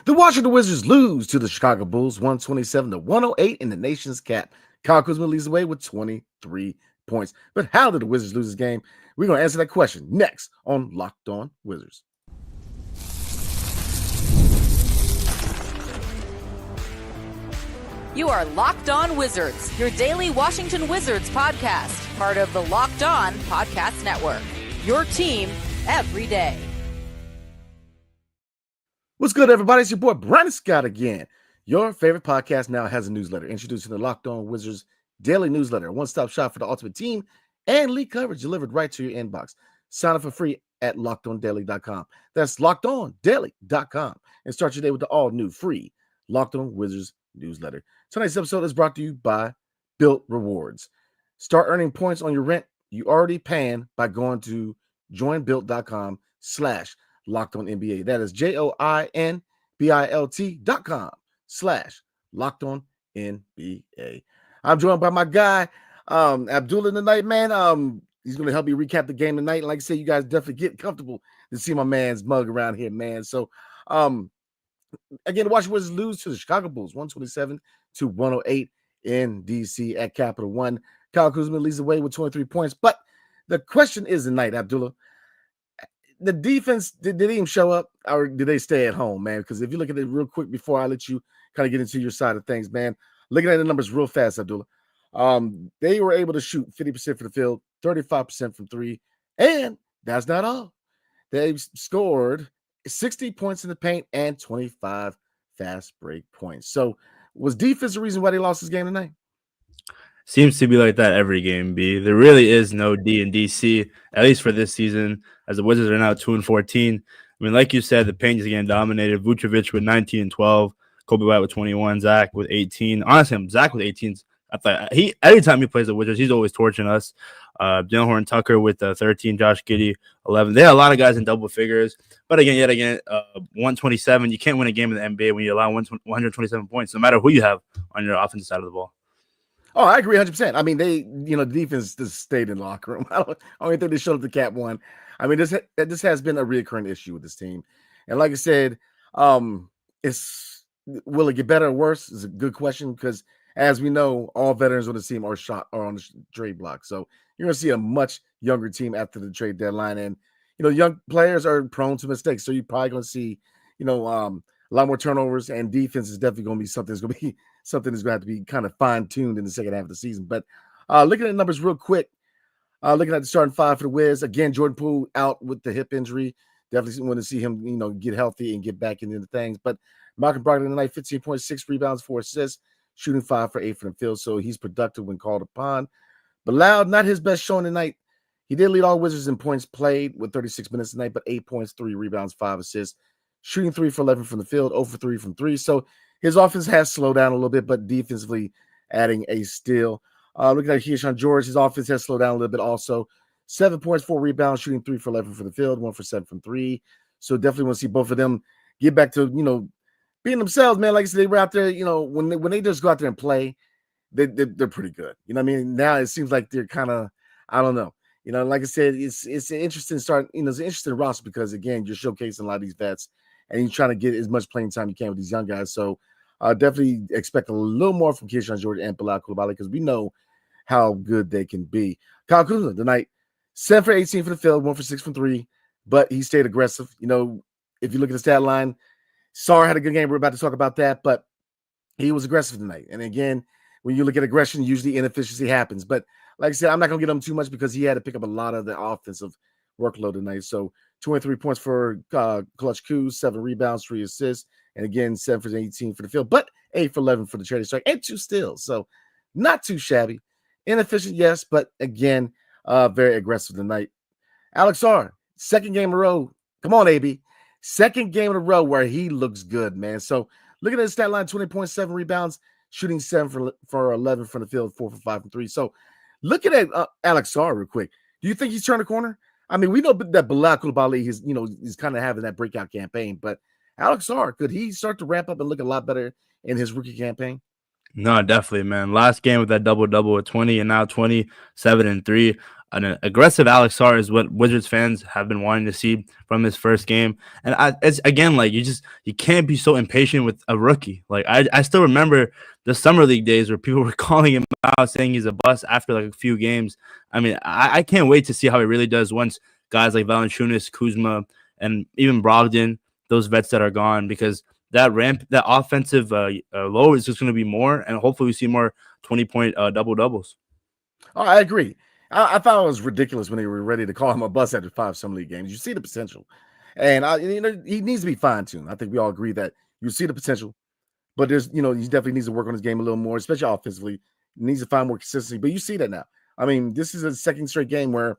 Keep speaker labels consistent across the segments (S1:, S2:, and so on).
S1: The Washington Wizards lose to the Chicago Bulls 127-108 in the nation's cap. Kyle Kuzma leads the way with 23 points. But how did the Wizards lose this game? We're going to answer that question next on Locked On Wizards.
S2: You are Locked On Wizards, your daily Washington Wizards podcast, part of the Locked On Podcast Network. Your team every day.
S1: What's good, everybody? It's your boy, Brandon Scott again. Your favorite podcast now has a newsletter introducing the Locked On Wizards daily newsletter, a one-stop shop for the ultimate team and league coverage delivered right to your inbox. Sign up for free at LockedOnDaily.com. That's LockedOnDaily.com. And start your day with the all-new free Locked On Wizards newsletter. Tonight's episode is brought to you by BILT Rewards. Start earning points on your rent you already paying by going to joinbilt.com/LockedOnNBA. That is joinbilt.com/LockedOnNBA. I'm joined by my guy, Abdullah tonight, man. He's going to help me recap the game tonight. And like I said, you guys definitely get comfortable to see my man's mug around here, man. So, again, the Washington Wizards lose to the Chicago Bulls 127-108 in DC at Capital One. Kyle Kuzma leads the way with 23 points. But the question is tonight, Abdullah, the defense, did they even show up or did they stay at home, man? Because if you look at it real quick before I let you kind of get into your side of things, man, looking at the numbers real fast, Abdullah, they were able to shoot 50% from the field, 35% from three, and that's not all. They've scored 60 points in the paint and 25 fast break points. So was defense the reason why they lost this game tonight?
S3: Seems to be like that every game, B. There really is no D in DC, at least for this season, as the Wizards are now 2-14. I mean, like you said, the paint is getting dominated. Vucevic with 19 and 12, Kobe White with 21, Zach with 18. Honestly, Zach with 18. I thought every time he plays the Wizards, he's always torching us. Jalen Horton Tucker with 13, Josh Giddey 11. They had a lot of guys in double figures, but yet again, 127. You can't win a game in the NBA when you allow 127 points, no matter who you have on your offensive side of the ball.
S1: Oh, I agree 100%. I mean, the defense just stayed in the locker room. I don't think they showed up to Cap One. I mean, this has been a recurring issue with this team. And like I said, will it get better or worse? Is a good question because, as we know, all veterans on the team are on the trade block. So you're going to see a much younger team after the trade deadline. And, young players are prone to mistakes. So you're probably going to see, a lot more turnovers, and defense is definitely going to be something that's going to have to be kind of fine-tuned in the second half of the season. But looking at the numbers real quick, looking at the starting five for the Wiz, again, Jordan Poole out with the hip injury. Definitely want to see him, get healthy and get back into the things. But Malcolm Brogdon tonight, 15.6 rebounds, 4 assists, shooting 5 for 8 from the field. So he's productive when called upon. But Loud, not his best showing tonight. He did lead all Wizards in points played with 36 minutes tonight, but 8 points, 3 rebounds, 5 assists, shooting 3 for 11 from the field, 0 for 3 from 3. So his offense has slowed down a little bit, but defensively adding a steal. Looking at Keyshawn George, his offense has slowed down a little bit also. 7 points, 4 rebounds, shooting 3 for 11 from the field, 1 for 7 from 3. So definitely want to see both of them get back to, being themselves, man. Like I said, they were out there, when they just go out there and play, they're pretty good. You know what I mean? Now it seems like they're kind of, I don't know. Like I said, it's an interesting start. It's an interesting roster because, again, you're showcasing a lot of these vets and you're trying to get as much playing time you can with these young guys. So definitely expect a little more from Keyshawn George and Bilal Coulibaly because we know how good they can be. Kyle Kuzma tonight, 7 for 18 for the field, 1 for 6 from 3, but he stayed aggressive. If you look at the stat line, Sarr had a good game. We're about to talk about that, but he was aggressive tonight. And again, when you look at aggression, usually inefficiency happens. But like I said, I'm not going to get him too much because he had to pick up a lot of the offensive workload tonight. So 23 points for Clutch Kuz, 7 rebounds, 3 assists, and again, 7 for 18 for the field, but 8 for 11 for the charity strike, and 2 steals. So not too shabby. Inefficient, yes, but again, very aggressive tonight. Alex Sarr, second game in a row. Come on, AB. Second game in a row where he looks good, man. So looking at his stat line, 20.7 rebounds, shooting 7 for 11 from the field, 4 for 5 from 3. So looking at Alex Sarr real quick, do you think he's turned a corner? I mean, we know that Bilal Coulibaly is kind of having that breakout campaign, but Alex Sarr, could he start to ramp up and look a lot better in his rookie campaign?
S3: No, definitely, man. Last game with that double-double with 20 and now 27 and 3. An aggressive Alex Sarr is what Wizards fans have been wanting to see from his first game. And it's again, like you can't be so impatient with a rookie. Like I still remember the summer league days where people were calling him out, saying he's a bust after like a few games. I mean, I can't wait to see how he really does once guys like Valanciunas, Kuzma, and even Brogdon, those vets that are gone, because that offensive load is just going to be more, and hopefully we see more 20-point double-doubles.
S1: Oh, I agree. I thought it was ridiculous when they were ready to call him a bust after 5 summer league games. You see the potential, and he needs to be fine-tuned. I think we all agree that you see the potential, but he definitely needs to work on his game a little more, especially offensively. He needs to find more consistency, but you see that now. I mean, this is a second straight game where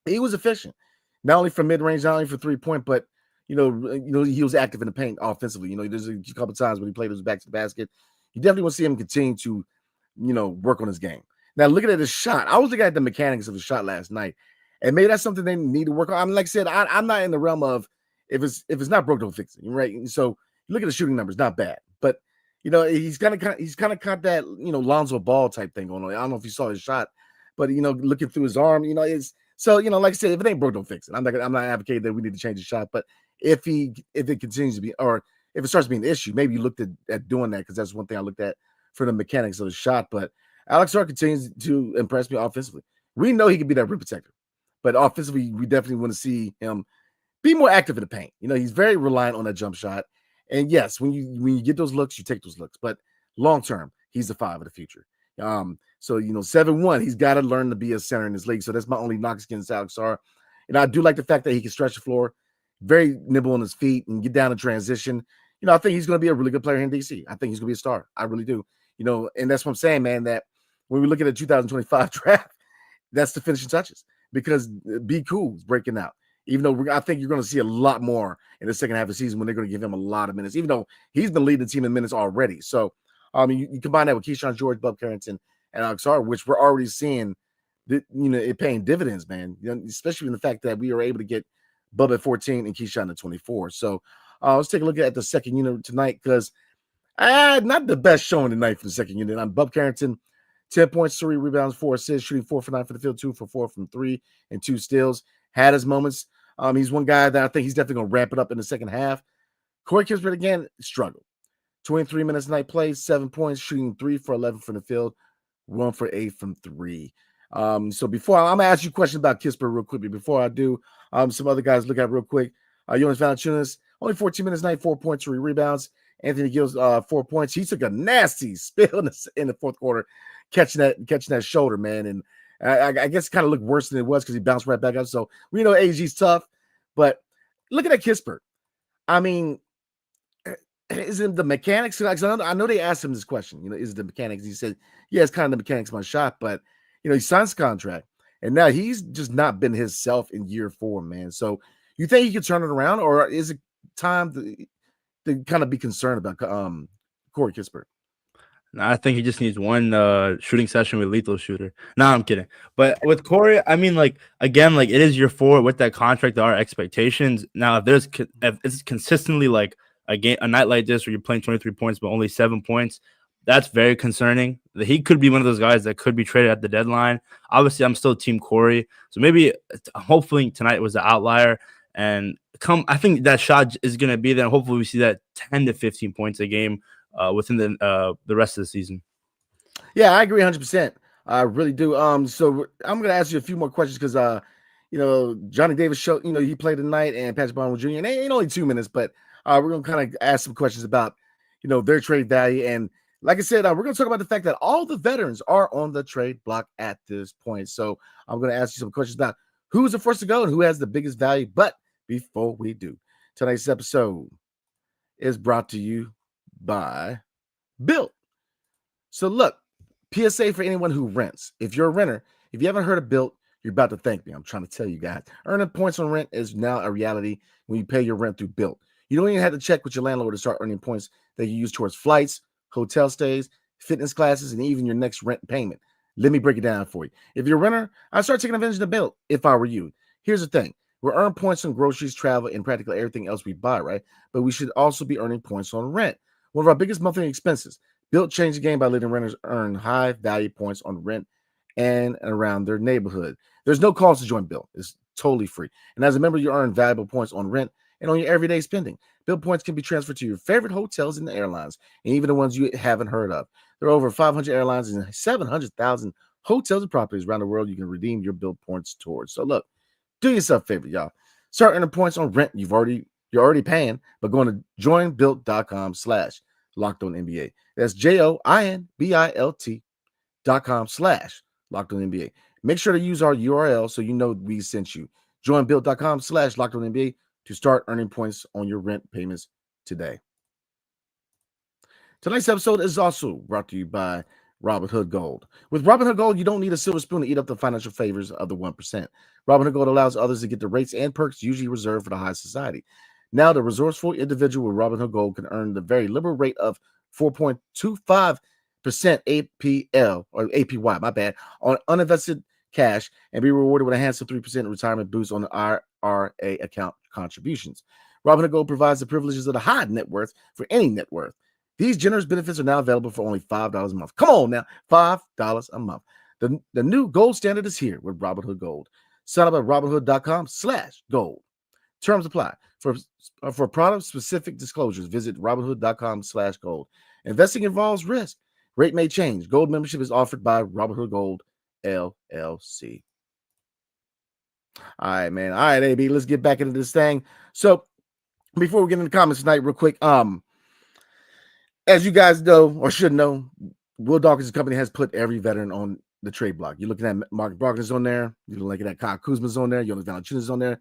S1: he was efficient, not only from mid-range, not only for 3-point, but he was active in the paint offensively. There's a couple of times when he played his back to the basket. You definitely want to see him continue to, work on his game. Now, looking at his shot, I was looking at the mechanics of his shot last night, and maybe that's something they need to work on. I mean, like I said, I'm not in the realm of if it's not broke, don't fix it, right? So you look at the shooting numbers, not bad, but he's kind of caught that Lonzo Ball type thing going on. I don't know if you saw his shot, but looking through his arm, it's so like I said, if it ain't broke, don't fix it. I'm not advocating that we need to change the shot, but if it continues to be, or if it starts being an issue, maybe you looked at doing that, because that's one thing I looked at for the mechanics of the shot. But Alex Sarr continues to impress me offensively. We know he can be that rim protector, but offensively, we definitely want to see him be more active in the paint. He's very reliant on that jump shot. And yes, when you get those looks, you take those looks. But long term, he's the 5 of the future. So 7-1, he's got to learn to be a center in this league. So that's my only knock against Alex Sarr. And I do like the fact that he can stretch the floor, very nimble on his feet, and get down in transition. I think he's going to be a really good player here in DC. I think he's going to be a star. I really do. And that's what I'm saying, man, that when we look at the 2025 draft, that's the finishing touches, because Be Cool's breaking out. Even though I think you're going to see a lot more in the second half of the season when they're going to give him a lot of minutes, even though he's been leading the team in minutes already. So, you combine that with Keyshawn George, Bob Carrington, and Alex Sarr, which we're already seeing, it paying dividends, man. Especially in the fact that we were able to get Bub at 14 and Keyshawn at 24. So, let's take a look at the second unit tonight, because not the best showing tonight for the second unit. I'm Bub Carrington, 10 points, 3 rebounds, 4 assists, shooting 4 for 9 for the field, 2 for 4 from 3, and 2 steals. Had his moments. He's one guy that I think he's definitely going to ramp it up in the second half. Corey Kispert, again, struggled. 23 minutes night play, 7 points, shooting 3 for 11 from the field, 1 for 8 from 3. So before I'm gonna ask you a question about Kispert real quickly. Before I do, some other guys look at real quick. Jonas Valanciunas, only 14 minutes night, 4 points, 3 rebounds. Anthony Gills, 4 points. He took a nasty spill in the fourth quarter, catching that shoulder, man. And I guess it kind of looked worse than it was because he bounced right back up. So we know AG's tough, but look at that Kispert. I mean, is it the mechanics? I know they asked him this question. Is it the mechanics? He said, "Yeah, it's kind of the mechanics of my shot." But he signed his contract, and now he's just not been himself in year 4, man. So you think he could turn it around, or is it time to kind of be concerned about Corey Kispert?
S3: I think he just needs one shooting session with lethal shooter. No, I'm kidding. But with Corey, I mean, again, it is year 4 with that contract. There are expectations. Now, if it's consistently a night like this where you're playing 23 points but only 7 points, that's very concerning. He could be one of those guys that could be traded at the deadline. Obviously, I'm still Team Corey. So hopefully tonight was the outlier. And I think that shot is going to be there. Hopefully we see that 10 to 15 points a game within the rest of the season.
S1: Yeah, I agree 100%. I really do. So I'm going to ask you a few more questions because, Johnny Davis he played tonight, and Patrick Baldwin Jr. And it ain't only 2 minutes, but we're going to kind of ask some questions about, their trade value. And like I said, we're going to talk about the fact that all the veterans are on the trade block at this point. So I'm going to ask you some questions about who's the first to go and who has the biggest value. But before we do, tonight's episode is brought to you by BILT. So look, PSA for anyone who rents. If you're a renter, if you haven't heard of BILT, you're about to thank me. I'm trying to tell you guys. Earning points on rent is now a reality when you pay your rent through BILT. You don't even have to check with your landlord to start earning points that you use towards flights, hotel stays, fitness classes, and even your next rent payment. Let me break it down for you. If you're a renter, I'd start taking advantage of the BILT if I were you. Here's the thing. We earn points on groceries, travel, and practically everything else we buy, right? But we should also be earning points on rent. One of our biggest monthly expenses. BILT changed the game by letting renters earn high value points on rent and around their neighborhood. There's no cost to join BILT. It's totally free. And as a member, you earn valuable points on rent and on your everyday spending. BILT points can be transferred to your favorite hotels and airlines, and even the ones you haven't heard of. There are over 500 airlines and 700,000 hotels and properties around the world you can redeem your BILT points towards. So look, do yourself a favor, y'all. Start earning points on rent you're already paying, but going to joinbilt.com/LockedOnNBA. That's joinbilt.com/LockedOnNBA. Make sure to use our URL so you know we sent you. Joinbilt.com/LockedOnNBA to start earning points on your rent payments today. Tonight's episode is also brought to you by Robinhood Gold. With Robinhood Gold, you don't need a silver spoon to eat up the financial favors of the 1%. Robinhood Gold allows others to get the rates and perks usually reserved for the high society. Now, the resourceful individual with Robinhood Gold can earn the very liberal rate of 4.25% APL or APY, my bad, on uninvested cash and be rewarded with a handsome 3% retirement boost on the IRA account contributions. Robinhood Gold provides the privileges of the high net worth for any net worth. These generous benefits are now available for only $5 a month. Come on now, $5 a month. The new gold standard is here with Robinhood Gold. Sign up at Robinhood.com/gold. Terms apply. For product-specific disclosures, visit Robinhood.com/gold. Investing involves risk. Rate may change. Gold membership is offered by Robinhood Gold, LLC. All right, man. All right, AB, let's get back into this thing. So before we get into the comments tonight, real quick, as you guys know or should know, Will Dawkins' company has put every veteran on the trade block. You're looking at Mark Brogdon's on there. You're looking at Kyle Kuzma's on there. Jonas Valanciunas on there.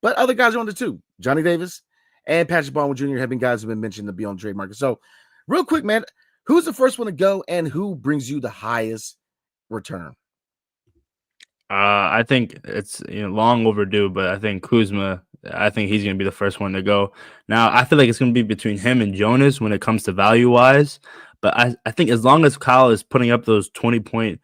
S1: But other guys are on there too. Johnny Davis and Patrick Baldwin Jr. have been guys who have been mentioned to be on the trade market. So real quick, man, who's the first one to go and who brings you the highest return?
S3: I think it's long overdue, but I think Kuzma, I think he's going to be the first one to go. Now, I feel like it's going to be between him and Jonas when it comes to value-wise, but I think as long as Kyle is putting up those 20-point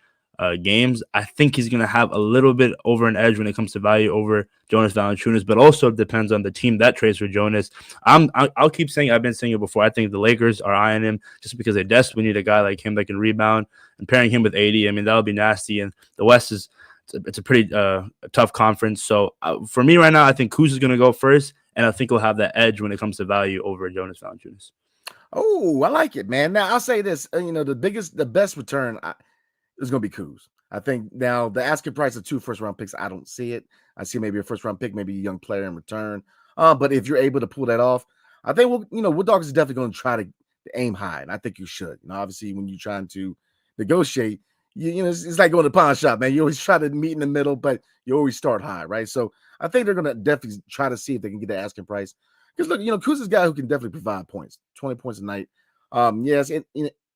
S3: games, I think he's going to have a little bit over an edge when it comes to value over Jonas Valanciunas, but also it depends on the team that trades for Jonas. I'll keep saying, I've been saying it before, I think the Lakers are eyeing him just because they desperately need a guy like him that can rebound, and pairing him with AD, I mean, that would be nasty, and the West is it's a pretty tough conference. So for me right now, I think Kuz is going to go first, and I think he'll have that edge when it comes to value over Jonas Valanciunas.
S1: Oh, I like it, man. Now I'll say this: the best return is going to be Kuz. I think now the asking price of 2 first-round picks, I don't see it. I see maybe a first-round pick, maybe a young player in return. But if you're able to pull that off, I think Will Dawkins is definitely going to try to aim high, and I think you should. Obviously, when you're trying to negotiate. It's like going to the pawn shop, man. You always try to meet in the middle, but you always start high, right? So I think they're going to definitely try to see if they can get the asking price. Because look, Kuz is a guy who can definitely provide points, 20 points a night. Yes,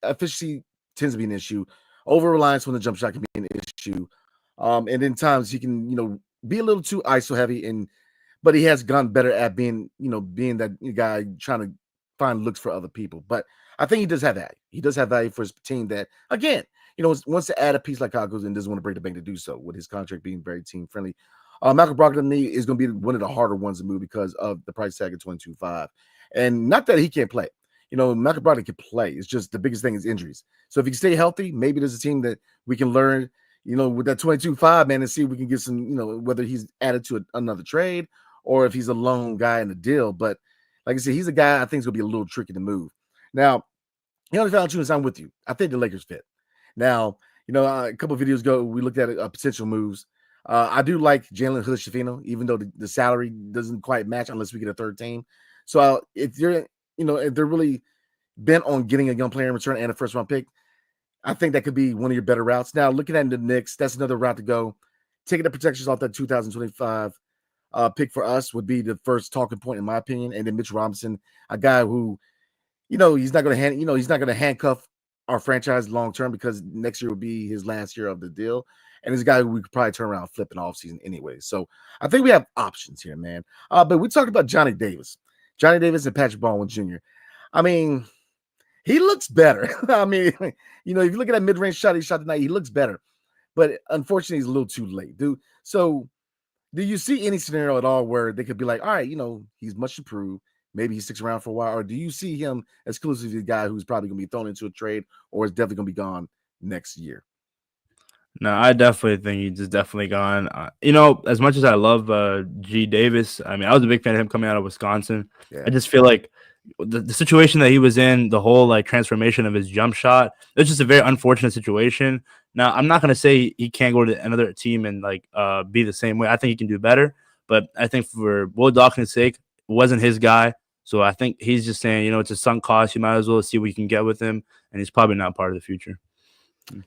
S1: efficiency tends to be an issue. Over reliance on the jump shot can be an issue. And in times he can, be a little too ISO heavy, but he has gone better at being that guy trying to find looks for other people. But I think he does have value. He does have value for his team that, again, wants to add a piece like Kyle Kuzma and doesn't want to break the bank to do so, with his contract being very team friendly. Malcolm Brogdon is going to be one of the harder ones to move because of the price tag of 22.5. And not that he can't play. Malcolm Brogdon can play. It's just the biggest thing is injuries. So if he can stay healthy, maybe there's a team that we can learn, with that 22.5, man, and see if we can get some, whether he's added to another trade or if he's a lone guy in the deal. But like I said, he's a guy I think is going to be a little tricky to move. Now, Jonas Valanciunas, I'm with you. I think the Lakers fit. Now, a couple of videos ago, we looked at potential moves. I do like Jalen Hood-Schifino, even though the salary doesn't quite match unless we get a third team. So if they're really bent on getting a young player in return and a first-round pick, I think that could be one of your better routes. Now, looking at the Knicks, that's another route to go. Taking the protections off that 2025 pick for us would be the first talking point, in my opinion. And then Mitch Robinson, a guy who, he's not going to handcuff our franchise long term because next year will be his last year of the deal. And he's a guy who we could probably turn around and flip in the offseason anyway. So I think we have options here, man. But we talked about Johnny Davis and Patrick Baldwin Jr. I mean, he looks better. I mean, if you look at that mid-range shot he shot tonight, he looks better. But unfortunately, he's a little too late, dude. So do you see any scenario at all where they could be like, all right, he's much improved. Maybe he sticks around for a while. Or do you see him exclusively the guy who's probably going to be thrown into a trade or is definitely going to be gone next year?
S3: No, I definitely think he's just definitely gone. You know, as much as I love G Davis, I mean, I was a big fan of him coming out of Wisconsin.
S1: Yeah.
S3: I just feel like the situation that he was in, the whole like transformation of his jump shot, it's just a very unfortunate situation. Now, I'm not gonna say he can't go to another team and like be the same way. I think he can do better, but I think for Will Dawkins' sake, it wasn't his guy. So I think he's just saying, you know, it's a sunk cost. You might as well see what you can get with him, and he's probably not part of the future.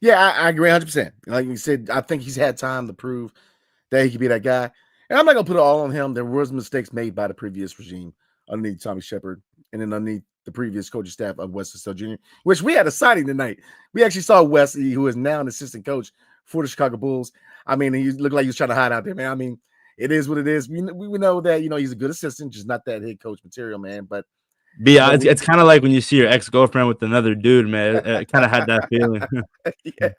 S1: Yeah, I agree 100%. Like you said, I think he's had time to prove that he could be that guy. And I'm not gonna put it all on him. There was mistakes made by the previous regime underneath Tommy Shepard and then underneath the previous coaching staff of Wes Costello Jr., which we had a sighting tonight. We actually saw Wesley, who is now an assistant coach for the Chicago Bulls. I mean, he looked like he was trying to hide out there, man. I mean, it is what it is. We know that, you know, he's a good assistant, just not that head coach material, man. But
S3: Yeah, it's kind of like when you see your ex-girlfriend with another dude, man. It kind of had that feeling.
S1: yeah.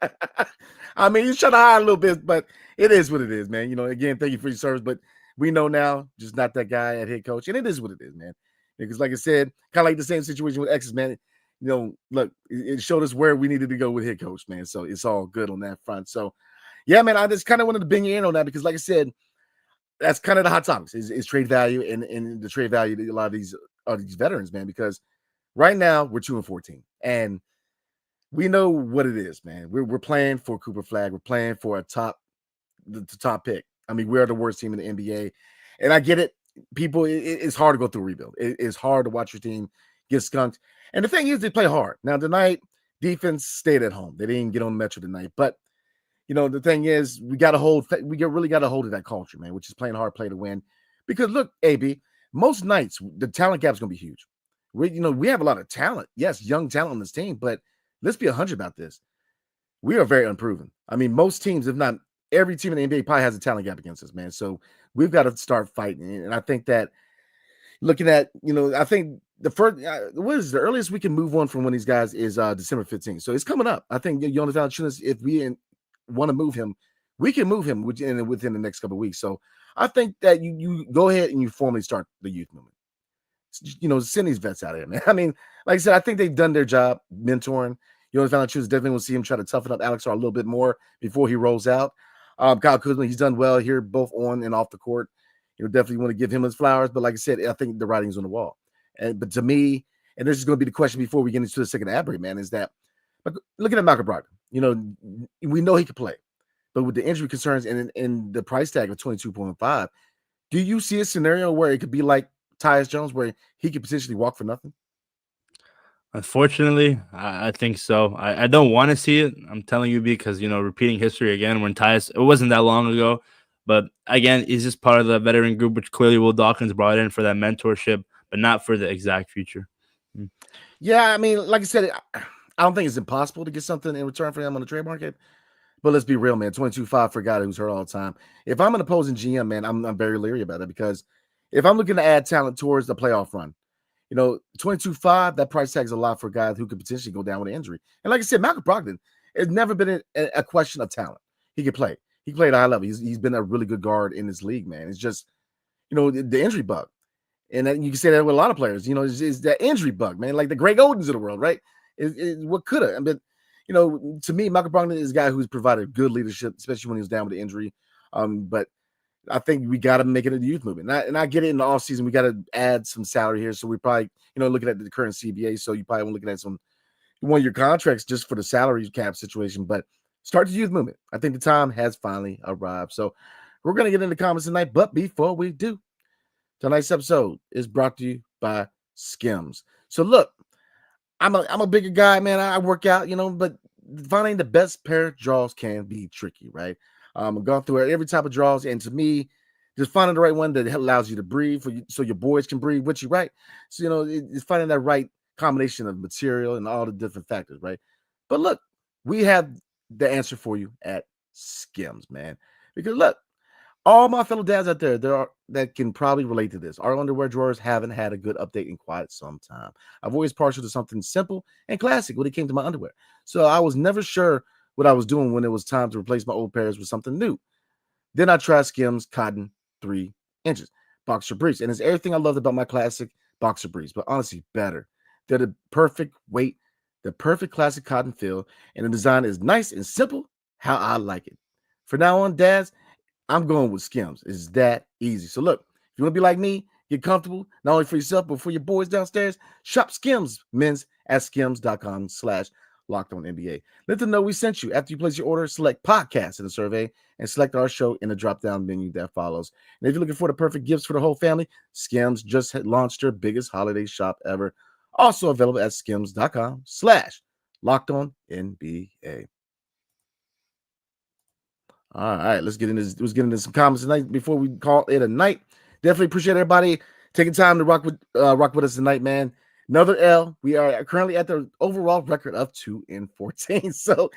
S1: I mean, he's trying to hide a little bit, but it is what it is, man. You know, again, thank you for your service, but we know now, just not that guy at head coach, and it is what it is, man. Because, like I said, kind of like the same situation with X's, man. You know, look, it showed us where we needed to go with head coach, man. So it's all good on that front. So, yeah, man, I just kind of wanted to bring you in on that because, like I said, that's kind of the hot topics is trade value and the trade value to a lot of these veterans, man. Because right now we're 2-14, and we know what it is, man. We're playing for Cooper Flag. We're playing for the top pick. I mean, we are the worst team in the NBA, and I get it. People, it's hard to go through a rebuild. It's hard to watch your team get skunked. And the thing is, they play hard. Now tonight, defense stayed at home. They didn't get on Metro tonight, but you know the thing is, we really got to hold to that culture, man, which is playing hard, play to win. Because look, AB, most nights the talent gap is going to be huge. We have a lot of talent. Yes, young talent on this team, but let's be 100 about this. We are very unproven. I mean, most teams, if not every team in the NBA, probably has a talent gap against us, man. So we've got to start fighting. And I think that looking at, I think the first, what is the earliest we can move on from one of these guys is December 15th. So it's coming up. I think Jonathan Valanciunas, if we want to move him, we can move him within the next couple of weeks. So I think that you go ahead and you formally start the youth movement. Send these vets out of here, man. I mean, like I said, I think they've done their job mentoring. Jonathan Valanciunas, definitely will see him try to toughen up Alex a little bit more before he rolls out. Kyle Kuzma, he's done well here, both on and off the court. Definitely want to give him his flowers. But like I said, I think the writing's on the wall. But to me, and this is going to be the question before we get into the second ad break, man, is that looking at Malcolm Brogdon, we know he can play. But with the injury concerns and the price tag of 22.5, do you see a scenario where it could be like Tyus Jones, where he could potentially walk for nothing?
S3: Unfortunately, I think so. I don't want to see it. I'm telling you because, repeating history again, when Tyus, it wasn't that long ago. But again, he's just part of the veteran group, which clearly Will Dawkins brought in for that mentorship, but not for the exact future.
S1: Yeah, I mean, like I said, I don't think it's impossible to get something in return for him on the trade market. But let's be real, man. 22.5 for a guy who's hurt all the time. If I'm an opposing GM, man, I'm very leery about it because if I'm looking to add talent towards the playoff run, 22.5, that price tag is a lot for guys who could potentially go down with an injury. And like I said, Malcolm Brogdon, it's never been a question of talent. He can play. He played at a high level. He's been a really good guard in this league, man. It's just, the injury bug. And then you can say that with a lot of players, it's that injury bug, man. Like the Greg Odens of the world, right? Is what could have. But, to me, Malcolm Brogdon is a guy who's provided good leadership, especially when he was down with the injury. But I think we got to make it a youth movement. And I get it in the offseason. We got to add some salary here. So we probably, looking at the current CBA. So you probably want looking at one of your contracts just for the salary cap situation. But start the youth movement. I think the time has finally arrived. So we're going to get into the comments tonight. But before we do, tonight's episode is brought to you by SKIMS. So look, I'm a bigger guy, man. I work out, but finding the best pair of draws can be tricky, right? I've gone through every type of draws, and to me, just finding the right one that allows you to breathe so your boys can breathe with you, right? So, it's finding that right combination of material and all the different factors, right? But look, we have the answer for you at SKIMS, man. Because look, all my fellow dads out there that can probably relate to this. Our underwear drawers haven't had a good update in quite some time. I've always partial to something simple and classic when it came to my underwear. So I was never sure what I was doing when it was time to replace my old pairs with something new. Then I tried SKIMS Cotton 3 inches boxer briefs. And it's everything I loved about my classic boxer briefs, but honestly, better. They're the perfect weight, the perfect classic cotton feel, and the design is nice and simple how I like it. For now on, Daz, I'm going with Skims. It's that easy. So look, if you want to be like me, get comfortable, not only for yourself, but for your boys downstairs, shop SKIMS Men's at skims.com/LockedOnNBA. Let them know we sent you. After you place your order, select podcast in the survey and select our show in the drop-down menu that follows. And if you're looking for the perfect gifts for the whole family, Skims just had launched their biggest holiday shop ever. Also available at skims.com/LockedOnNBA. All right, let's get into some comments tonight before we call it a night. Definitely appreciate everybody taking time to rock with us tonight, man. Another L. We are currently at the overall record of 2-14. So,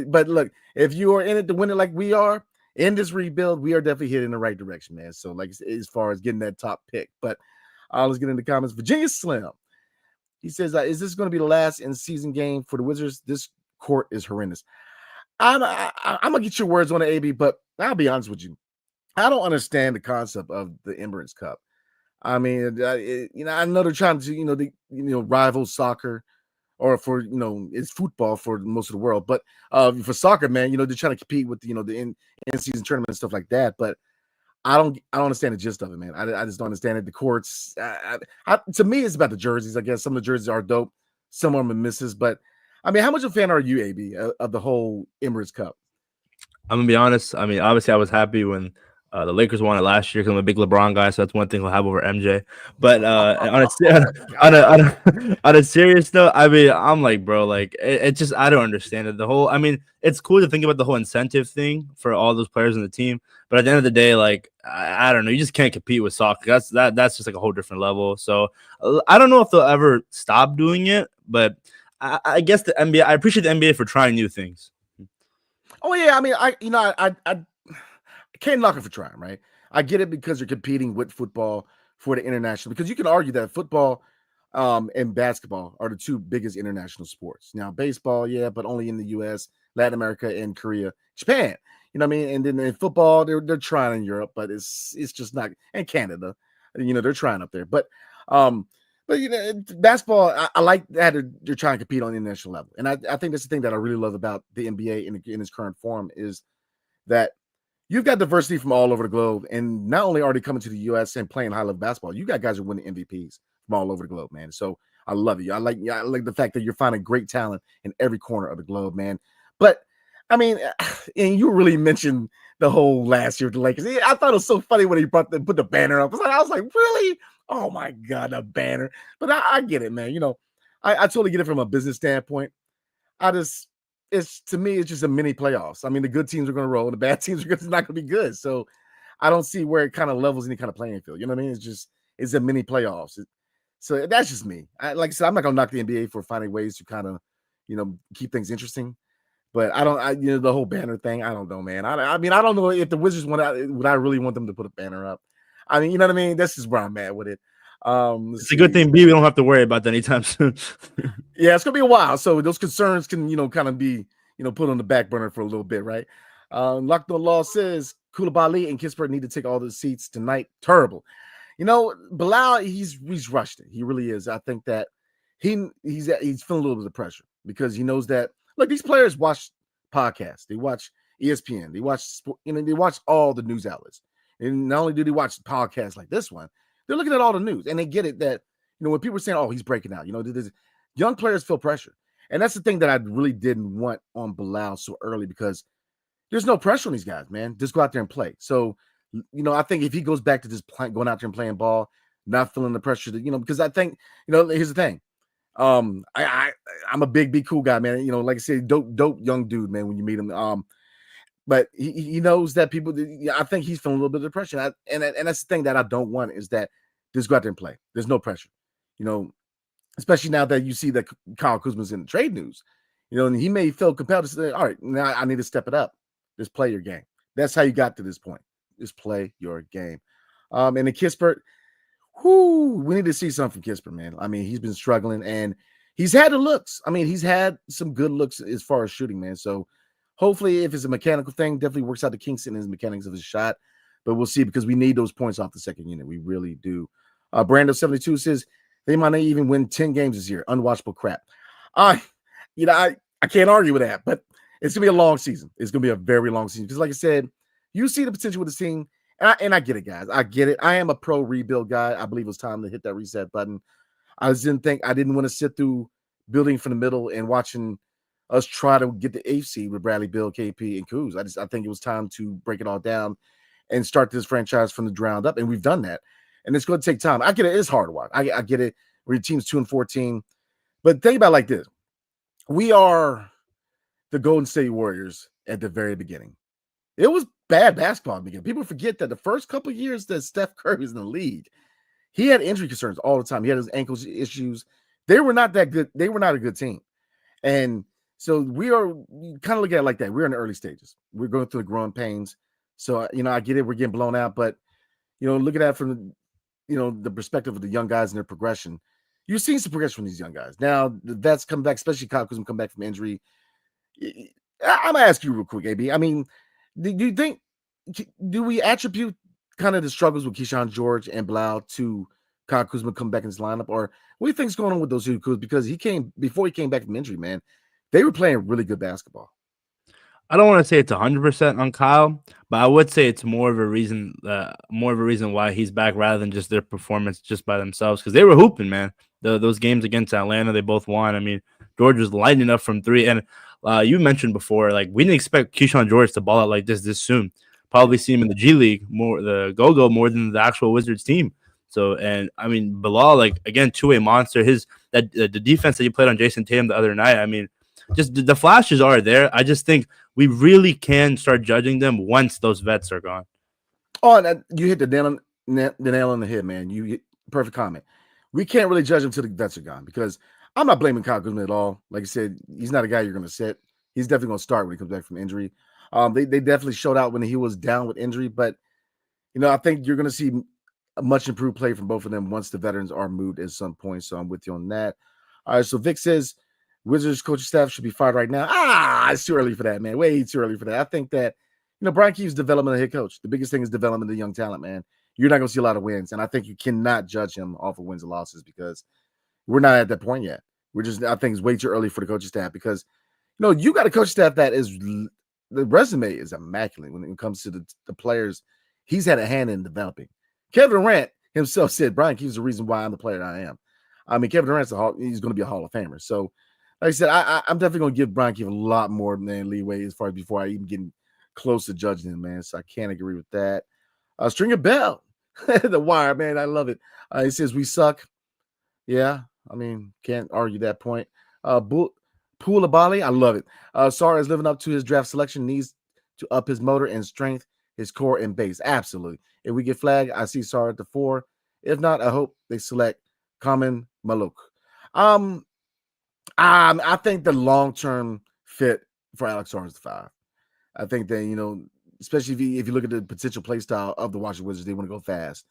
S1: but look, if you are in it to win it like we are in this rebuild, we are definitely heading in the right direction, man. So, like as far as getting that top pick, but let's get into the comments. Virginia Slim, he says, "Is this going to be the last in-season game for the Wizards? This court is horrendous." I'm gonna get your words on it, AB, but I'll be honest with you. I don't understand the concept of the Emirates Cup. I mean, I know they're trying to, rival soccer, or for it's football for most of the world. But for soccer, man, they're trying to compete with the in-season tournament and stuff like that. But I don't understand the gist of it, man. I just don't understand it. The courts, to me, it's about the jerseys. I guess some of the jerseys are dope, some of them are misses, but. I mean, how much of a fan are you, AB, of the whole Emirates Cup?
S3: I'm gonna be honest. I mean, obviously, I was happy when the Lakers won it last year because I'm a big LeBron guy, so that's one thing he'll have over MJ. But on a serious note, I mean, I'm like, bro, like it just I don't understand it. I mean, it's cool to think about the whole incentive thing for all those players in the team, but at the end of the day, like I don't know, you just can't compete with soccer. That's just like a whole different level. So I don't know if they'll ever stop doing it, but. I guess the NBA. I appreciate the NBA for trying new things.
S1: Oh yeah, I mean, I can't knock it for trying, right? I get it because you're competing with football for the international. Because you can argue that football, and basketball are the two biggest international sports. Now, baseball, yeah, but only in the U.S., Latin America, and Korea, Japan. You know what I mean? And then in football, they're trying in Europe, but it's just not. And Canada, they're trying up there, but. But basketball, I like that they're trying to compete on the international level, and I think that's the thing that I really love about the NBA in its current form is that you've got diversity from all over the globe, and not only are they coming to the U.S. and playing high level basketball, you got guys who are winning MVPs from all over the globe, man. So I love it. I like the fact that you're finding great talent in every corner of the globe, man. But I mean, and you really mentioned the whole last year with the Lakers. I thought it was so funny when he put the banner up. I was like, really? Oh my God, a banner. But I get it, man. I totally get it from a business standpoint. To me, it's just a mini playoffs. I mean, the good teams are going to roll, the bad teams are not going to be good. So I don't see where it kind of levels any kind of playing field. You know what I mean? It's a mini playoffs. So that's just me. Like I said, I'm not going to knock the NBA for finding ways to kind of, keep things interesting. But the whole banner thing, I don't know, man. I mean, I don't know if the Wizards would I really want them to put a banner up. I mean, you know what I mean? That's just where I'm at with it.
S3: It's a good thing, B. We don't have to worry about that anytime soon.
S1: Yeah, it's gonna be a while. So those concerns can, kind of be, put on the back burner for a little bit, right? Locked on Law says Koulibaly and Kispert need to take all the seats tonight. Terrible. Bilal, he's rushed it. He really is. I think that he's feeling a little bit of pressure because he knows that. Look, these players watch podcasts. They watch ESPN. They watch they watch all the news outlets. And not only do they watch podcasts like this one, they're looking at all the news, and they get it that when people are saying, "Oh, he's breaking out," young players feel pressure, and that's the thing that I really didn't want on Bilal so early because there's no pressure on these guys, man. Just go out there and play. So, I think if he goes back to just going out there and playing ball, not feeling the pressure, because I think, here's the thing. I'm a big be cool guy, man. Like I said, dope young dude, man. When you meet him, but he knows that people. I think he's feeling a little bit of depression, and that's the thing that I don't want is that just go out there and play. There's no pressure, especially now that you see that Kyle Kuzma's in the trade news, and he may feel compelled to say, "All right, now I need to step it up. Just play your game." That's how you got to this point. Just play your game. And the Kispert, we need to see something from Kispert, man. I mean, he's been struggling, and he's had the looks. I mean, he's had some good looks as far as shooting, man. So. Hopefully, if it's a mechanical thing, definitely works out the kinks in his mechanics of his shot. But we'll see because we need those points off the second unit. We really do. Brando72 says they might not even win 10 games this year. Unwatchable crap. I can't argue with that. But it's gonna be a long season. It's gonna be a very long season because, like I said, you see the potential with this team, and I get it, guys. I get it. I am a pro rebuild guy. I believe it was time to hit that reset button. I didn't want to sit through building from the middle and watching us try to get the eighth seed with Bradley, Bill, KP, and Kuz. I think it was time to break it all down and start this franchise from the ground up, and we've done that. And it's going to take time. I get it. It's hard to watch. I get it. Where your team's 2-14, but think about it like this: we are the Golden State Warriors at the very beginning. It was bad basketball at the beginning. People forget that the first couple of years that Steph Curry was in the league, he had injury concerns all the time. He had his ankle issues. They were not that good. They were not a good team. And so we are kind of look at it like that. We're in the early stages. We're going through the growing pains. So, I get it. We're getting blown out. But, look at that from, the perspective of the young guys and their progression. You've seen some progression from these young guys. Now, the vets come back, especially Kyle Kuzma come back from injury. I'm going to ask you real quick, AB. I mean, do you think, do we attribute kind of the struggles with Keyshawn George and Blau to Kyle Kuzma come back in his lineup? Or what do you think's going on with those two Kuz? Because before he came back from injury, man, they were playing really good basketball.
S3: I don't want to say it's 100% on Kyle, but I would say it's more of a reason why he's back rather than just their performance just by themselves, because they were hooping, man. Those games against Atlanta, they both won. I mean, George was lighting up from three, and you mentioned before, like, we didn't expect Keyshawn George to ball out like this soon. Probably see him in the G League more, the Go-Go more than the actual Wizards team. So, and I mean, Bilal, like, again, two-way monster. The defense that he played on Jason Tatum the other night, I mean, just the flashes are there. I just think we really can start judging them once those vets are gone.
S1: Oh, and you hit the nail on the head, man. You hit perfect comment. We can't really judge them until the vets are gone, because I'm not blaming Kyle Kuzma at all. Like I said, he's not a guy you're going to sit. He's definitely going to start when he comes back from injury. They definitely showed out when he was down with injury, but I think you're going to see a much improved play from both of them once the veterans are moved at some point. So I'm with you on that. All right, so Vic says Wizards coaching staff should be fired right now. It's too early for that, man. Way too early for that. I think that Brian Keefe's development of head coach. The biggest thing is development of young talent, man. You're not going to see a lot of wins, and I think you cannot judge him off of wins and losses, because we're not at that point yet. I think it's way too early for the coaching staff, because you got a coaching staff that is, the resume is immaculate when it comes to the players he's had a hand in developing. Kevin Durant himself said Brian Keefe's the reason why I'm the player I am. I mean, Kevin Durant's he's going to be a Hall of Famer. So, like I said, I'm definitely going to give Brian Keefe a lot more than leeway as far as before I even get close to judging him, man. So I can't agree with that. Stringer Bell, the Wire, man. I love it. He says we suck. Yeah, I mean, can't argue that point. Poolabali, I love it. Sarr is living up to his draft selection, needs to up his motor and strength, his core and base. Absolutely. If we get flagged, I see Sarr at the 4. If not, I hope they select Kamen Maluk. I think the long-term fit for Alex Sarr is the 5. I think that, especially if you look at the potential play style of the Washington Wizards, they want to go fast.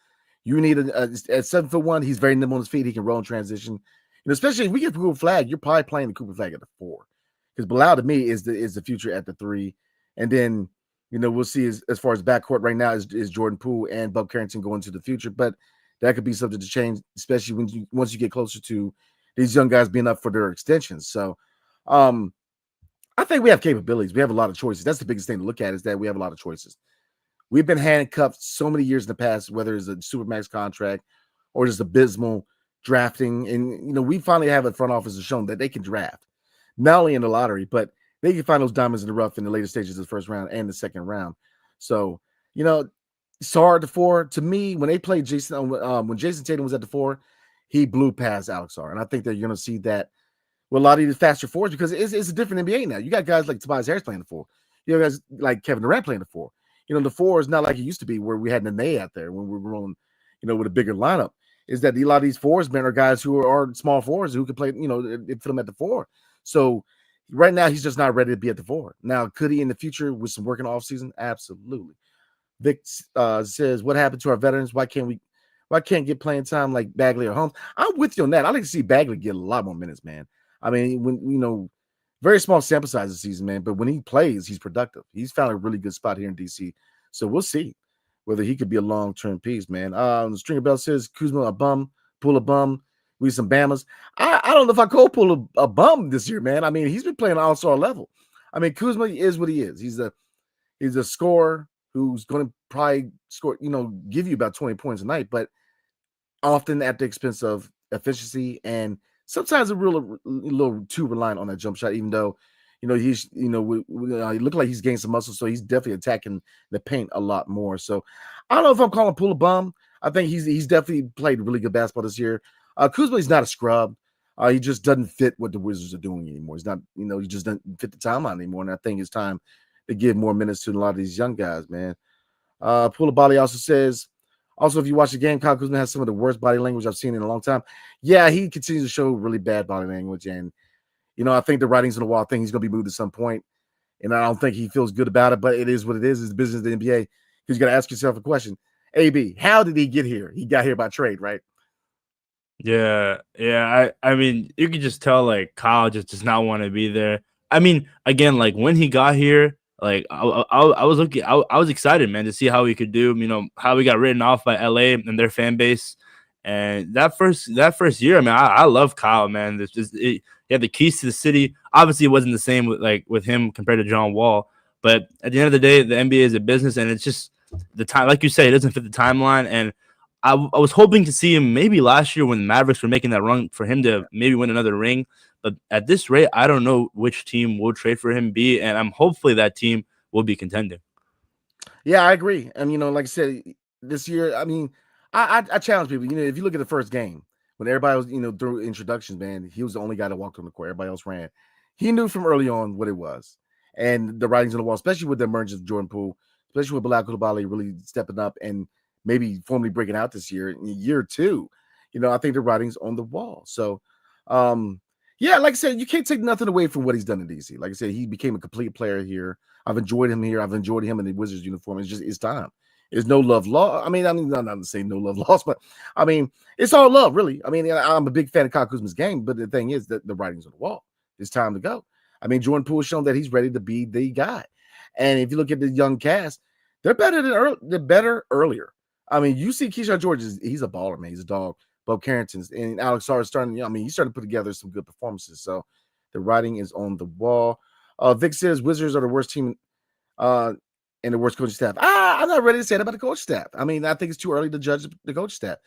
S1: You need at 7'1", he's very nimble on his feet. He can roll in transition. Especially if we get Cooper Flag, you're probably playing the Cooper Flag at the 4, because Bilal to me is the future at the 3. And then we'll see as far as backcourt right now is Jordan Poole and Bub Carrington going to the future, but that could be something to change, especially once you get closer to these young guys being up for their extensions. So I think we have capabilities. We have a lot of choices. That's the biggest thing to look at, is that we have a lot of choices. We've been handcuffed so many years in the past, whether it's a Supermax contract or just abysmal drafting. And, we finally have a front office that's shown that they can draft, not only in the lottery, but they can find those diamonds in the rough in the later stages of the first round and the second round. So, Sarr at the 4, to me, when they played Jason, when Jason Tatum was at the 4, he blew past Alex Sarr. And I think that you're going to see that with a lot of these faster 4s, because it's a different NBA now. You got guys like Tobias Harris playing the 4. You know, guys like Kevin Durant playing the 4. The 4 is not like it used to be where we had Nene out there when we were rolling, with a bigger lineup. Is that a lot of these 4s, man, are guys who are small 4s who can play, they put them at the 4. So right now, he's just not ready to be at the 4. Now, could he in the future with some work in the offseason? Absolutely. Vic says, what happened to our veterans? Why can't get playing time like Bagley or Holmes? I'm with you on that. I like to see Bagley get a lot more minutes, man. I mean, when very small sample size this season, man, but when he plays, he's productive. He's found a really good spot here in DC. So we'll see whether he could be a long-term piece, man. Stringer Bell says Kuzma a bum, Poole a bum, we some Bamas. I don't know if I call Poole a bum this year, man. I mean, he's been playing all-star level. I mean, Kuzma is what he is. He's a scorer who's going to probably score, give you about 20 points a night, but often at the expense of efficiency and sometimes a little too reliant on that jump shot, even though, he's, he look like he's gained some muscle. So he's definitely attacking the paint a lot more. So I don't know if I'm calling Poole a bum. I think he's definitely played really good basketball this year. Kuzma is not a scrub. He just doesn't fit what the Wizards are doing anymore. He's not, he just doesn't fit the timeline anymore. And I think it's time to give more minutes to a lot of these young guys, man. Pula Bali also says, also, if you watch the game, Kyle Kuzma has some of the worst body language I've seen in a long time. Yeah, he continues to show really bad body language. And, I think the writing's on the wall. I think he's going to be moved at some point. And I don't think he feels good about it, but it is what it is. It's the business of the NBA. Because you got to ask yourself a question. AB, how did he get here? He got here by trade, right?
S3: Yeah. I mean, you could just tell like Kyle just does not want to be there. I mean, again, like when he got here, like I was excited, man, to see how he could do. How he got written off by LA and their fan base, and that first year, I mean, I love Kyle, man. He had the keys to the city. Obviously, it wasn't the same with him compared to John Wall, but at the end of the day, the NBA is a business, and it's just the time, like you say, it doesn't fit the timeline. And I was hoping to see him maybe last year when the Mavericks were making that run for him to maybe win another ring. But at this rate, I don't know which team will trade for him and I'm hopefully that team will be contending.
S1: Yeah, I agree. And, like I said, this year, I mean, I challenge people. If you look at the first game, when everybody was, through introductions, man, he was the only guy that walked on the court. Everybody else ran. He knew from early on what it was. And the writings on the wall, especially with the emergence of Jordan Poole, especially with Bilal Coulibaly really stepping up and maybe formally breaking out this year, in year two, I think the writing's on the wall. So, yeah, like I said, you can't take nothing away from what he's done in DC. Like I said, he became a complete player here. I've enjoyed him here. I've enjoyed him in the Wizards uniform. It's time. There's no love lost. I mean, I'm not to say no love lost, but I mean, it's all love, really. I mean, I'm a big fan of Kyle Kuzma's game, but the thing is that the writing's on the wall. It's time to go. I mean, Jordan Poole has shown that he's ready to be the guy. And if you look at the young cast, they're better earlier. I mean, you see Keyshawn George, he's a baller, man. He's a dog. Bob Carrington's and Alex Sarr starting. He's starting to put together some good performances. So the writing is on the wall. Vic says Wizards are the worst team and the worst coaching staff. I'm not ready to say that about the coach staff. I mean, I think it's too early to judge the coach staff.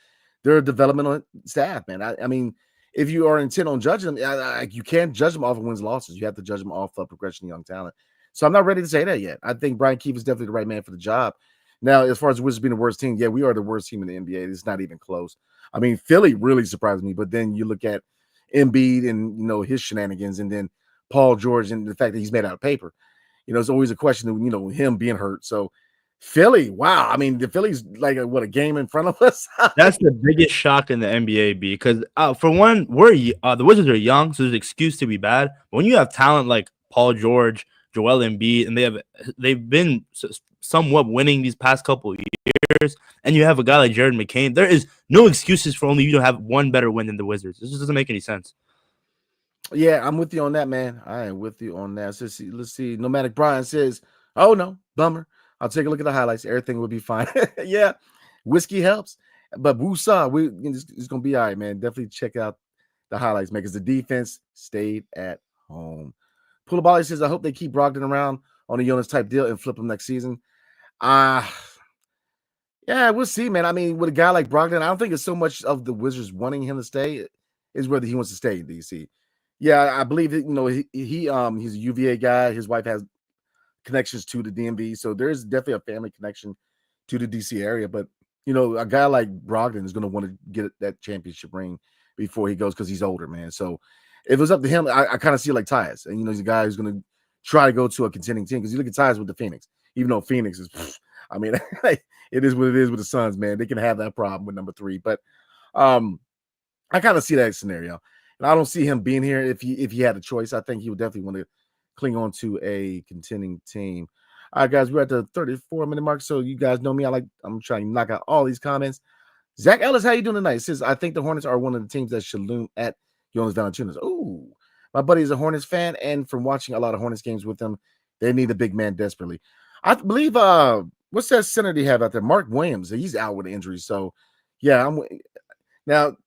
S1: They're a developmental staff, man. I mean, if you are intent on judging them, you can't judge them off of wins and losses. You have to judge them off of progression of young talent. So I'm not ready to say that yet. I think Brian Keefe is definitely the right man for the job. Now, as far as the Wizards being the worst team, yeah, we are the worst team in the NBA. It's not even close. I mean, Philly really surprised me, but then you look at Embiid and, his shenanigans, and then Paul George and the fact that he's made out of paper. It's always a question of, him being hurt. So Philly, wow. I mean, the Philly's like a game in front of us.
S3: That's the biggest shock in the NBA, because for one, the Wizards are young, so there's an excuse to be bad. But when you have talent like Paul George, Joel Embiid, and they've been somewhat winning these past couple of years, and you have a guy like Jared McCain, there is no excuses for only you to have one better win than the Wizards. This just doesn't make any sense.
S1: Yeah, I'm with you on that, man. I am with you on that. So let's see. Nomadic Brian says, "Oh no, bummer. I'll take a look at the highlights. Everything will be fine." Yeah, whiskey helps, but woosah, it's gonna be all right, man. Definitely check out the highlights, man, because the defense stayed at home. Pulabali says, "I hope they keep Brogdon around on a Jonas type deal and flip him next season." Yeah, we'll see, man. I mean, with a guy like Brogdon, I don't think it's so much of the Wizards wanting him to stay, is whether he wants to stay in DC. Yeah, I believe that, he's a UVA guy. His wife has connections to the DMV, so there's definitely a family connection to the DC area. But a guy like Brogdon is going to want to get that championship ring before he goes, because he's older, man. So if it was up to him, I kind of see it like Tyus, and he's a guy who's going to try to go to a contending team, because you look at Tyus with the Phoenix, even though Phoenix is, I mean, it is what it is with the Suns, man. They can have that problem with number 3, but I kind of see that scenario. And I don't see him being here if he had a choice. I think he would definitely want to cling on to a contending team. All right, guys, we're at the 34-minute mark, so you guys know me. I'm trying to knock out all these comments. Zach Ellis, how you doing tonight? Says, I think the Hornets are one of the teams that should loom at Jonas Valanciunas. Ooh, my buddy is a Hornets fan, and from watching a lot of Hornets games with them, they need a big man desperately. I believe, what's that center they have out there? Mark Williams. He's out with an injury, so yeah. Now,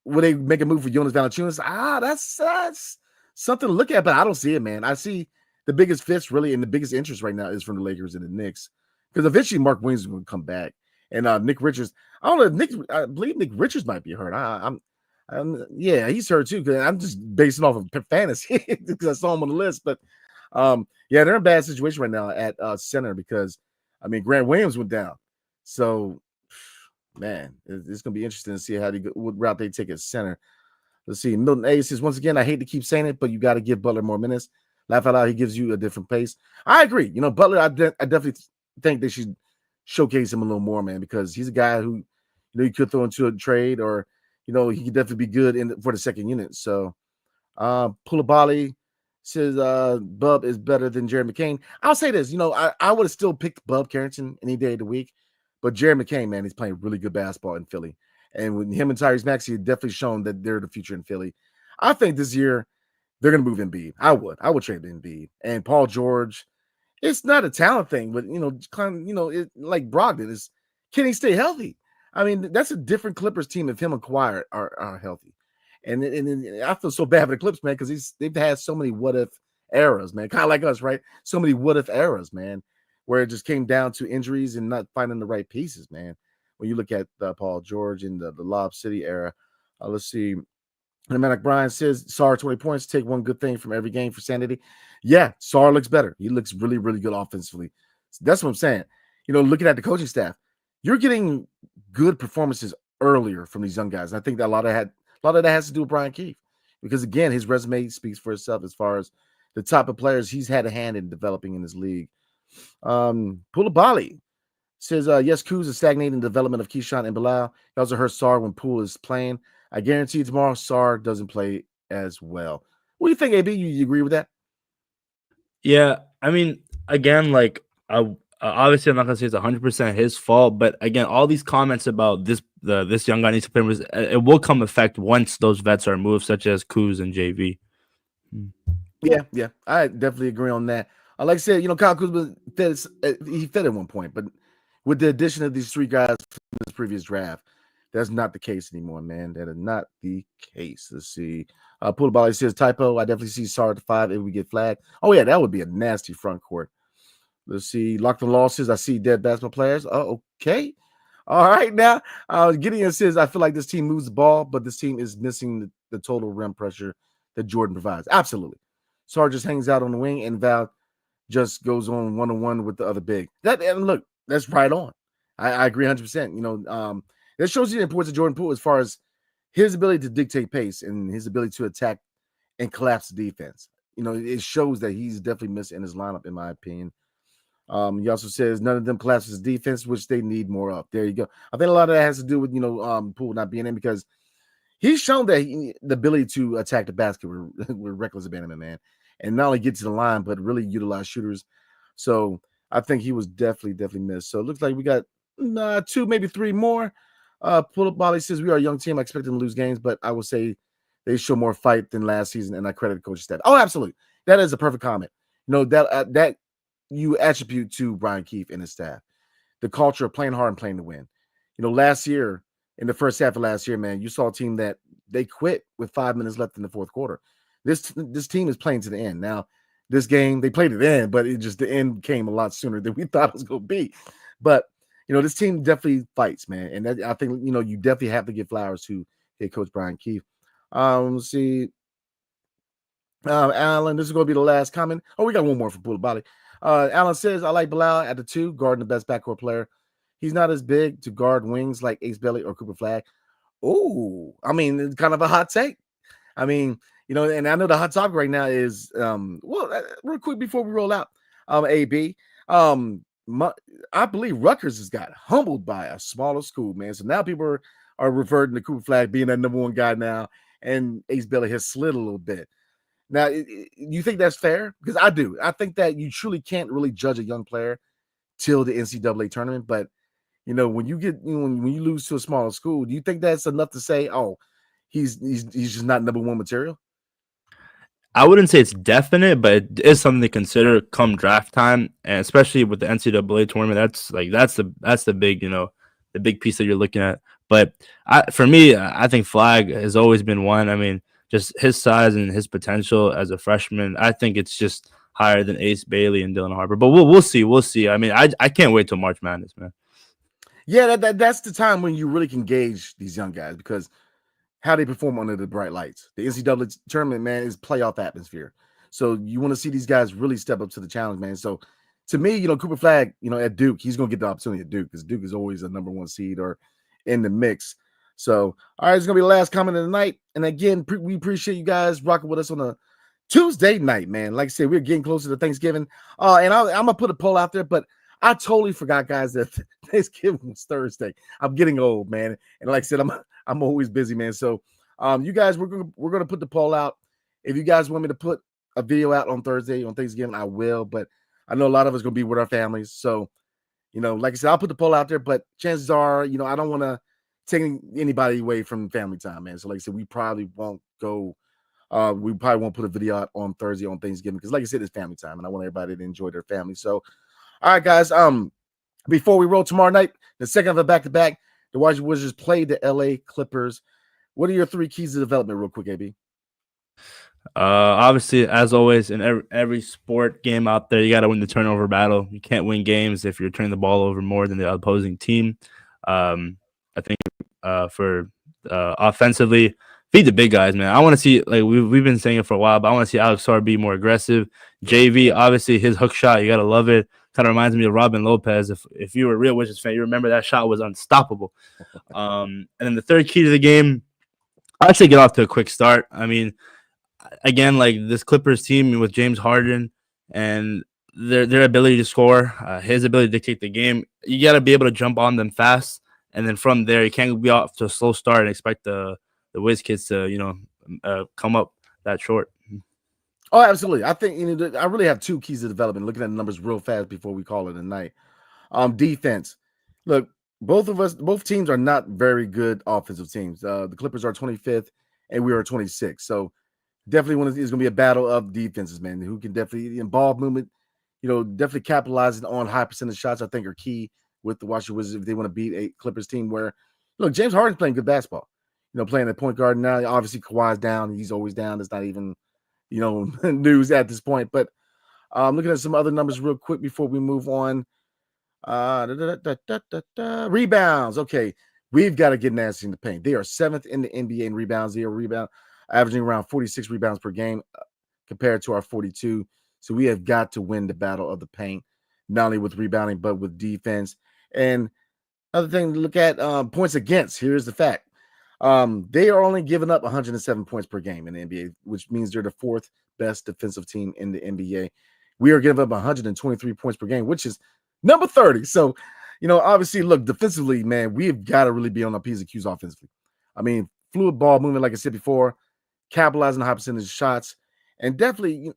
S1: will they make a move for Jonas Valanciunas? That's something to look at, but I don't see it, man. I see the biggest fits really and the biggest interest right now is from the Lakers and the Knicks, because eventually Mark Williams will come back, and Nick Richards. I don't know. I believe Nick Richards might be hurt. Yeah, he's hurt too. Because I'm just basing off of fantasy because I saw him on the list. But yeah, they're in a bad situation right now at center because Grant Williams went down. So man, it's gonna be interesting to see what route they take at center. Let's see. Milton A says, once again, I hate to keep saying it, but you got to give Butler more minutes. Laugh out loud, he gives you a different pace. I agree. Butler, I definitely think they should showcase him a little more, man, because he's a guy who, you could throw into a trade, or, he could definitely be good for the second unit. So, Pulabali says, Bub is better than Jared McCain. I'll say this, I would have still picked Bub Carrington any day of the week, but Jared McCain, man, he's playing really good basketball in Philly. And with him and Tyrese Maxey have definitely shown that they're the future in Philly. I think this year they're going to move Embiid. I would trade Embiid. And Paul George, it's not a talent thing, but, like Brogdon, is can he stay healthy? That's a different Clippers team if him and Kawhi are healthy. And I feel so bad for the Clips, man, because they've had so many what-if eras, man. Kind of like us, right? So many what-if eras, man, where it just came down to injuries and not finding the right pieces, man. When you look at Paul George in the Lob City era, let's see. Manic Brian says, Sar 20 points, take one good thing from every game for sanity. Yeah, Sar looks better. He looks really, really good offensively. So that's what I'm saying. Looking at the coaching staff, you're getting good performances earlier from these young guys. And I think that a lot of that has to do with Brian Keefe, because again, his resume speaks for itself as far as the type of players he's had a hand in developing in this league. Pulabali says, yes, Kuz is stagnating the development of Keyshawn and Bilal. He also hurts Sar when Poole is playing. I guarantee tomorrow Sar doesn't play as well. What do you think, AB? You agree with that?
S3: Yeah, again, like, obviously I'm not gonna say it's 100% his fault, but again, all these comments about this young guy needs to play, it will come effect once those vets are moved, such as Kuz and JV.
S1: Yeah, I definitely agree on that. Like I said, Kyle Kuzma he fit at one point, but with the addition of these three guys from this previous draft, that's not the case anymore, man. That is not the case. Let's see. Pulabali says, typo. I definitely see Sar at the 5 if we get flagged. Oh, yeah, that would be a nasty front court. Let's see. Locked on Law says, I see dead basketball players. Oh, okay. All right, now. Gideon says, I feel like this team moves the ball, but this team is missing the total rim pressure that Jordan provides. Absolutely. Sar just hangs out on the wing, and Val just goes on one-on-one with the other big. And look, that's right on. I agree 100%. That shows you the importance of Jordan Poole as far as his ability to dictate pace and his ability to attack and collapse the defense. It shows that he's definitely missing in his lineup, in my opinion. He also says none of them collapses defense, which they need more of. There you go. I think a lot of that has to do with, Poole not being in, because he's shown that the ability to attack the basket with reckless abandonment, man, and not only get to the line, but really utilize shooters. So I think he was definitely missed. So it looks like we got 2, maybe 3 more. Pulabali says, we are a young team. I expect them to lose games, but I will say they show more fight than last season, and I credit the coaching staff. Oh, absolutely. That is a perfect comment. That you attribute to Brian Keefe and his staff. The culture of playing hard and playing to win. Last year, in the first half of last year, man, you saw a team that they quit with 5 minutes left in the fourth quarter. This team is playing to the end. Now, this game, they played to the end, but the end came a lot sooner than we thought it was going to be. But this team definitely fights, man. And I think, you definitely have to give flowers to head coach Brian Keefe. Let's see. Alan, this is going to be the last comment. Oh, we got one more from Pulabali. Alan says, I like Bilal at the 2, guarding the best backcourt player. He's not as big to guard wings like Ace Belly or Cooper Flag. Oh, it's kind of a hot take. And I know the hot topic right now is, real quick before we roll out, AB, I believe Rutgers has got humbled by a smaller school, man. So now people are reverting to Cooper Flag being that number 1 guy now, and Ace Belly has slid a little bit. Now, you think that's fair? Because I do. I think that you truly can't really judge a young player till the NCAA tournament. But when you get when you lose to a smaller school, do you think that's enough to say, oh, he's just not number 1 material?
S3: I wouldn't say it's definite, but it is something to consider come draft time, and especially with the NCAA tournament. That's the big the big piece that you're looking at. But for me, I think Flag has always been one. Just his size and his potential as a freshman. I think it's just higher than Ace Bailey and Dylan Harper. But we'll see. We'll see. I mean, I can't wait till March Madness, man.
S1: Yeah, that's the time when you really can gauge these young guys because how they perform under the bright lights. The NCAA tournament, man, is playoff atmosphere. So you want to see these guys really step up to the challenge, man. So to me, Cooper Flagg, at Duke, he's going to get the opportunity at Duke because Duke is always a number one seed or in the mix. So, all right, it's going to be the last comment of the night. And again, we appreciate you guys rocking with us on a Tuesday night, man. Like I said, we're getting closer to Thanksgiving. And I'm going to put a poll out there, but I totally forgot, guys, that Thanksgiving was Thursday. I'm getting old, man. And like I said, I'm always busy, man. So you guys, we're gonna put the poll out. If you guys want me to put a video out on Thursday on Thanksgiving, I will. But I know a lot of us gonna be with our families. So, like I said, I'll put the poll out there, but chances are, I don't want to take anybody away from family time, man. So like I said, we probably won't go. We probably won't put a video out on Thursday on Thanksgiving because, like I said, it's family time, and I want everybody to enjoy their family. So, all right, guys. Before we roll tomorrow night, the second of a back-to-back, the Washington Wizards play the LA Clippers. What are your 3 keys to development, real quick, AB?
S3: Obviously, as always, in every sport game out there, you got to win the turnover battle. You can't win games if you're turning the ball over more than the opposing team. I think for offensively, feed the big guys, man. I want to see, like we've been saying it for a while, but I want to see Alex Sarr be more aggressive. JV, obviously, his hook shot, you got to love it. Kind of reminds me of Robin Lopez. If you were a real Wizards fan, you remember that shot was unstoppable. And then the third key to the game, I'd say get off to a quick start. I mean, again, like this Clippers team with James Harden and their ability to score, his ability to dictate the game, you got to be able to jump on them fast. And then from there, you can't be off to a slow start and expect the Wiz kids to, come up that short.
S1: Oh, absolutely. I think I really have 2 keys to development. Looking at the numbers real fast before we call it a night. Defense. Look, both teams are not very good offensive teams. The Clippers are 25th, and we are 26th. So definitely it's going to be a battle of defenses, man. Who can definitely in ball movement, definitely capitalizing on high percentage shots. I think are key with the Washington Wizards if they want to beat a Clippers team. Where look, James Harden's playing good basketball. Playing at point guard now. Obviously, Kawhi's down. He's always down. It's not even news at this point. But looking at some other numbers real quick before we move on. Rebounds. Okay, we've got to get nasty in the paint. They are 7th in the NBA in rebounds. They are averaging around 46 rebounds per game compared to our 42. So we have got to win the battle of the paint, not only with rebounding, but with defense. And other thing to look at, points against. Here's the fact. They are only giving up 107 points per game in the NBA, which means they're the 4th best defensive team in the NBA. We are giving up 123 points per game, which is number 30. So, obviously, look, defensively, man, we have got to really be on our P's and Q's offensively. I mean, fluid ball movement, like I said before, capitalizing on high percentage shots, and definitely,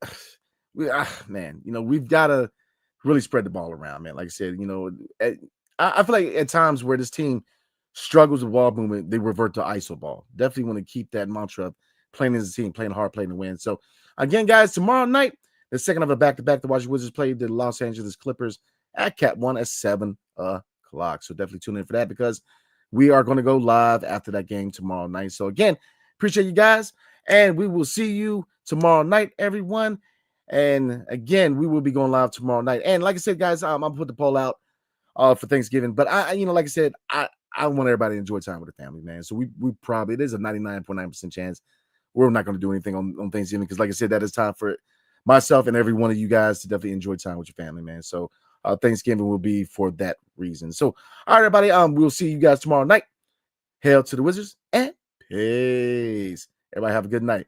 S1: we've got to really spread the ball around, man. Like I said, I feel like at times where this team struggles with ball movement, they revert to ISO ball. Definitely want to keep that mantra of playing as a team, playing hard, playing to win. So, again, guys, tomorrow night, the second of a back-to-back, the Washington Wizards play the Los Angeles Clippers at Cat 1 at 7 o'clock. So definitely tune in for that because we are going to go live after that game tomorrow night. So, again, appreciate you guys, and we will see you tomorrow night, everyone. And, again, we will be going live tomorrow night. And like I said, guys, I'm going to put the poll out for Thanksgiving. But, like I said, I want everybody to enjoy time with the family, man. So we probably, it is a 99.9% chance we're not going to do anything on Thanksgiving because, like I said, that is time for myself and every one of you guys to definitely enjoy time with your family, man. So Thanksgiving will be for that reason. So, all right, everybody, we'll see you guys tomorrow night. Hail to the Wizards and peace. Everybody have a good night.